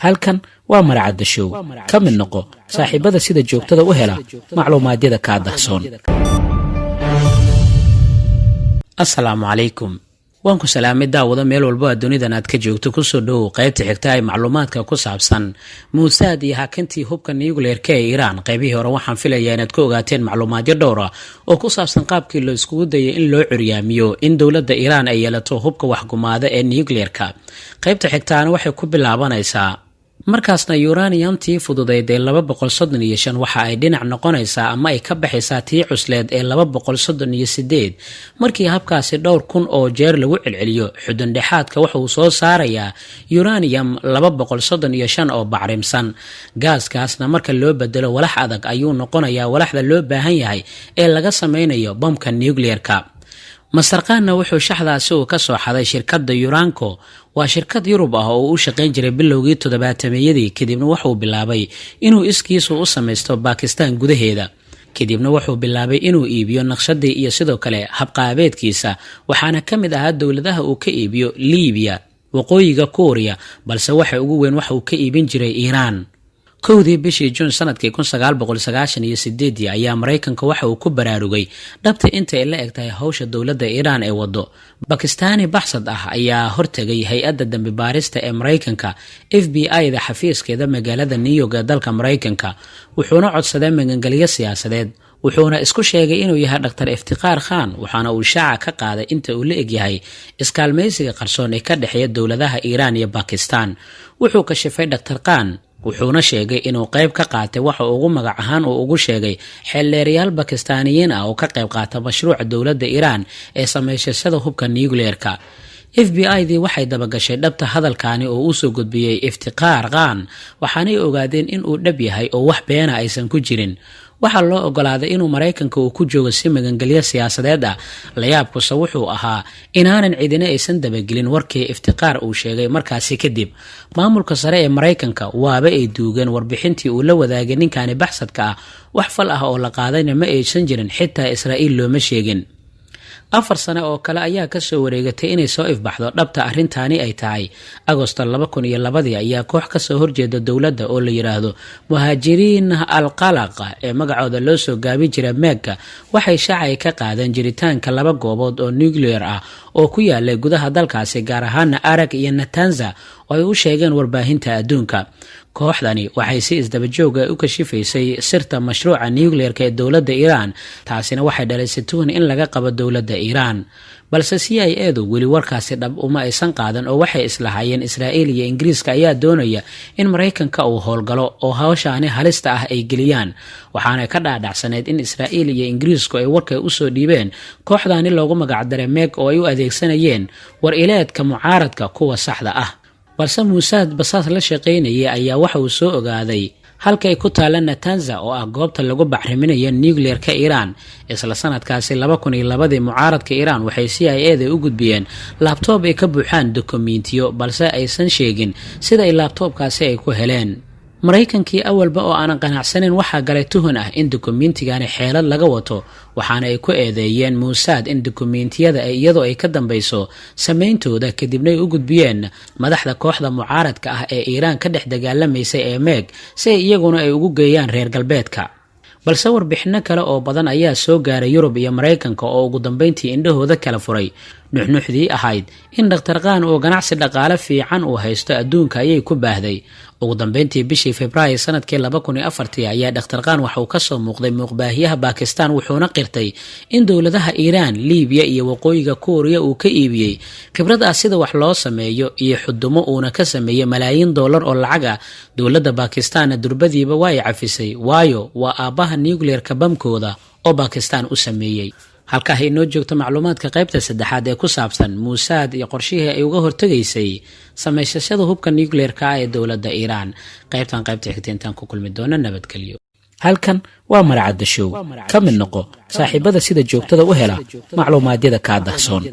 halkan waa Maracadda Show ka mid noqo saaxiibada sida joogtada u hela macluumaadyada ka dahsoon. Assalaamu calaykum. waan ku salaamay daawada meel walba adduunyadan aad ka joogto ku soo dhow qaybta xigta ay macluumaadka ku saabsan Mossad iyo hakantii hubka nuclear-ka ee Iran. qaybihii hore waxaan filayaa inaad ku ogaateen macluumaadyo dhowr ah oo ku saabsan qaabkii loo iskugu dayay in loo curyaamiyo in dawladda Iran ay yeelato hubka waxgumaada ee nuclear-ka. qaybta xigtaana waxay ku bilaabanaysaa markaasna uranium-tii fududeyd ee 235 waxa ay dhinac noqonaysaa ama ay ka baxaysaa tii cusleed ee 238 markii habkaasi dhowr kun oo jeer lagu celceliyo xudun dhexaadka waxa uu soo saarayaa uranium 235 oo bacrimsan. gaaskaasna marka loo bedelo walax adag ayuu noqonayaa walaxda loo baahan yahay ee laga sameynayo bomka nuclear-ka. masarqaanna wuxuu shaxdaasi uu ka soo xaday shirkadda Uranco, waa shirkad Yurub ah oo u shaqayn jiray bilowgii 70-meeyadii kadibna wuxuu bilaabay inuu iskiisu u samaysto Pakistan gudaheeda. kadibna wuxuu bilaabay inuu iibiyo naqshadii iyo sidoo kale habqaabeedkiisa waxaana ka mid ahaa dawladaha uu ka iibiyo Liibiya, waqooyiga Kooriya, balse waxa ugu weyn waxa uu ka iibin jiray Iran. kowdii bishii Juun sanadkii 1998 ayaa Mareykanka waxa uu ku baraarugay dhabta inta ay la egtahay hawsha dawladda Iran ee wado. Bakistaani baxsad ah ayaa hortagay hay-adda dambi baarista ee Mareykanka FBI-da xafiiskeeda magaalada New York ee dalka Mareykanka, wuxuuna codsaday magangelyo siyaasadeed. wuxuuna isku sheegay inuu yahay Dr. Iftikhar Khan, waxaana uu shaaca ka qaaday inta uu la eg yahay iskaalmaysiga qarsoon ee ka dhexeeya dawladaha Iran iyo Pakistan. wuxuu ka shifay Dr. Khan wuxuuna sheegay inuu qayb ka qaatay waxa ugu magac ahaan uu ugu sheegay xeelleeriyaal Bakistaaniyiin ah oo ka qayb qaata mashruuca dawladda Iran ee sameeyashada hubka nuclear-ka. FBI-dii waxay dabagashay dhabta hadalkaani oo uu soo gudbiyay Iftikhar Khan, waxaanay ogaadeen in uu dhab yahay oo wax beena aysan ku jirin. waxaa loo ogolaaday inuu Mareykanka uu ku joogo si magangelyo siyaasadeed ah. layaabkuse wuxuu ahaa inaanan cidina aysan dabagelin warkii Iftikhar uu sheegay. markaasi kadib maamulka sare ee Mareykanka waaba ay duugeen warbixintii uu la wadaagay ninkani baxsadka ah. wax fal ah oo la qaadayna ma aysan jirin, xitaa Israa'iil looma sheegin. 4 sano oo kale ayaa ka soo wareegatay inay soo ifbaxdo dhabta arrintaani ay tahay. Agoosto 2002 ayaa koox ka soo horjeeda dawladda oo la yiraahdo Muhaajiriin al-Qalaq ee magacooda loo soo gaabi jiray MEG waxay shacay ka qaadeen jiritaanka 2 goobood oo nuclear ah oo ku yaala gudaha dalkaasi, gaar ahaan Arak iyo Natanz oo ay u sheegeen warbaahinta adduunka. kooxdani waxay si isdaba joog ah u kashifaysay sirta mashruuca nuclear-ka ee dawladda Iran, taasina waxay dhalisay tuhun in laga qabo dawladda Iran. balse CIA-du weli warkaasi dhab uma aysan qaadan oo waxay islahaayeen Israa'iil iyo Ingiriiska ayaa doonaya in Mareykanka uu howlgalo oo hawshaani halista ah ay geliyaan. waxaana ka dhaadhacsaneed in Israa'iil iyo Ingiriisku ay warkay u soo dhiibeen kooxdani loogu magac daray MEG oo ay u adeegsanayeen war ileedka mucaaradka kuwa saxda ah. balse Mossad basaas la shaqeynayay ayaa waxa uu soo ogaaday halkay ku taala Natanz oo ah goobta lagu bacriminayo nuclear-ka Iran. isla sanadkaasi 2002 mucaaradka Iran waxay CIA-da u gudbiyeen laptop ay ka buuxaan dokumentiyo, balse aysan sheegin sida ay laptopkaasi ay ku heleen. Mareykankii awalba oo aanan qanacsanin waxaa galay tuhun ah in dokumentigani xeelad laga wato, waxaana ay ku eedeeyeen Mossad in dokumentiyada ay iyadoo ay ka dambayso sameyntooda kadibna ay u gudbiyeen madaxda kooxda mucaaradka ah ee Iran ka dhex dagaalamaysay ee MEG si iyaguna ay ugu geeyaan reer galbeedka. balse warbixino kale oo badan ayaa soo gaaray Yurub iyo Mareykanka oo ugu dambeyntii indhahooda kala furay. nuxnuxdii ahayd in Dr. Khan oo ganacsi dhaqaale fiican uu haysto adduunka ayay ku baahday. ugu dambeyntii bishii Febraayo sanadkii 2004 ayaa Dr. Khan waxa uu ka soo muuqday muuqbaahiyaha Pakistan, wuxuuna qirtay in dawladaha Iran, Liibiya iyo waqooyiga Kooriya uu ka iibiyay khibrad ah sida wax loo sameeyo iyo xudumo uuna ka sameeyay malaayiin dollar oo lacag ah. dawladda Pakistan durbadiiba way cafisay, waayo waa aabaha nuclear-ka bamkooda oo Pakistan u sameeyay. halka ay noo joogto macluumaadka qaybta saddexaad ee ku saabsan Mossad iyo qorshihii ay uga hortagaysay sameeyashada hubka nuclear-ka ee dawladda Iran. qaybta xigta intaan ku kulmi doona nabadgelyo. halkan waa Maracadda Show ka mid noqo saaxiibada sida joogtada u hela macluumaadyada ka dahsoon.